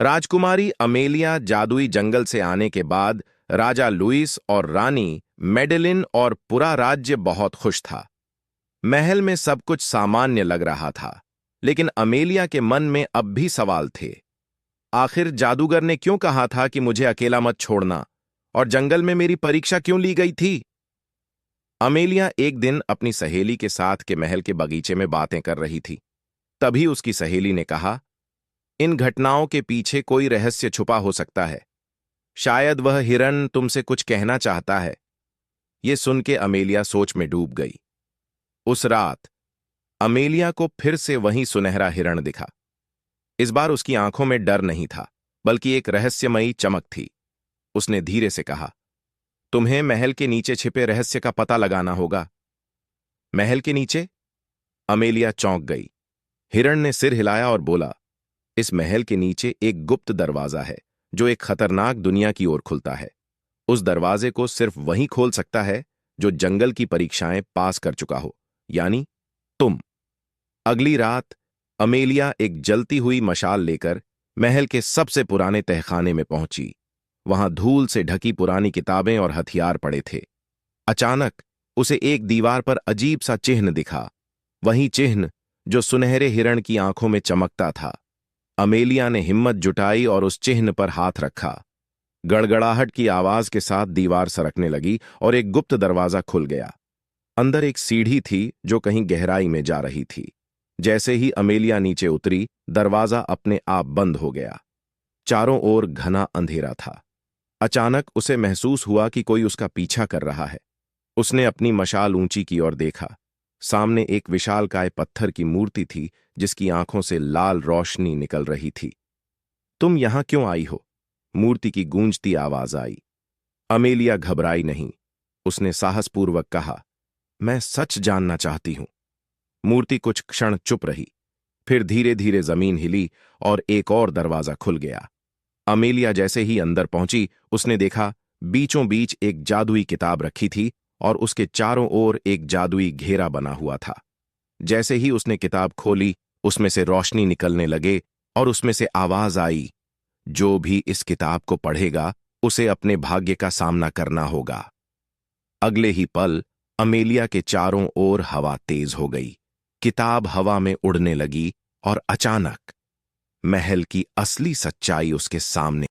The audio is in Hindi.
राजकुमारी अमेलिया जादुई जंगल से आने के बाद राजा लुइस और रानी मेडेलिन और पूरा राज्य बहुत खुश था। महल में सब कुछ सामान्य लग रहा था, लेकिन अमेलिया के मन में अब भी सवाल थे। आखिर जादूगर ने क्यों कहा था कि मुझे अकेला मत छोड़ना, और जंगल में मेरी परीक्षा क्यों ली गई थी? अमेलिया एक दिन अपनी सहेली के साथ के महल के बगीचे में बातें कर रही थी। तभी उसकी सहेली ने कहा, इन घटनाओं के पीछे कोई रहस्य छुपा हो सकता है। शायद वह हिरण तुमसे कुछ कहना चाहता है। ये सुन के अमेलिया सोच में डूब गई। उस रात अमेलिया को फिर से वही सुनहरा हिरण दिखा। इस बार उसकी आंखों में डर नहीं था, बल्कि एक रहस्यमयी चमक थी। उसने धीरे से कहा, तुम्हें महल के नीचे छिपे रहस्य का पता लगाना होगा। महल के नीचे? अमेलिया चौंक गई। हिरण ने सिर हिलाया और बोला, इस महल के नीचे एक गुप्त दरवाजा है जो एक खतरनाक दुनिया की ओर खुलता है। उस दरवाजे को सिर्फ वही खोल सकता है जो जंगल की परीक्षाएं पास कर चुका हो, यानी तुम। अगली रात अमेलिया एक जलती हुई मशाल लेकर महल के सबसे पुराने तहखाने में पहुंची। वहां धूल से ढकी पुरानी किताबें और हथियार पड़े थे। अचानक उसे एक दीवार पर अजीब सा चिन्ह दिखा, वही चिन्ह जो सुनहरे हिरण की आंखों में चमकता था। अमेलिया ने हिम्मत जुटाई और उस चिन्ह पर हाथ रखा। गड़गड़ाहट की आवाज के साथ दीवार सरकने लगी और एक गुप्त दरवाजा खुल गया। अंदर एक सीढ़ी थी जो कहीं गहराई में जा रही थी। जैसे ही अमेलिया नीचे उतरी, दरवाजा अपने आप बंद हो गया। चारों ओर घना अंधेरा था। अचानक उसे महसूस हुआ कि कोई उसका पीछा कर रहा है। उसने अपनी मशाल ऊंची की ओर देखा। सामने एक विशालकाय पत्थर की मूर्ति थी जिसकी आंखों से लाल रोशनी निकल रही थी। तुम यहां क्यों आई हो? मूर्ति की गूंजती आवाज आई। अमेलिया घबराई नहीं। उसने साहसपूर्वक कहा, मैं सच जानना चाहती हूं। मूर्ति कुछ क्षण चुप रही, फिर धीरे धीरे जमीन हिली और एक और दरवाजा खुल गया। अमेलिया जैसे ही अंदर पहुंची, उसने देखा बीचों बीच एक जादुई किताब रखी थी और उसके चारों ओर एक जादुई घेरा बना हुआ था। जैसे ही उसने किताब खोली, उसमें से रोशनी निकलने लगे और उसमें से आवाज आई, जो भी इस किताब को पढ़ेगा उसे अपने भाग्य का सामना करना होगा। अगले ही पल अमेलिया के चारों ओर हवा तेज हो गई। किताब हवा में उड़ने लगी और अचानक महल की असली सच्चाई उसके सामने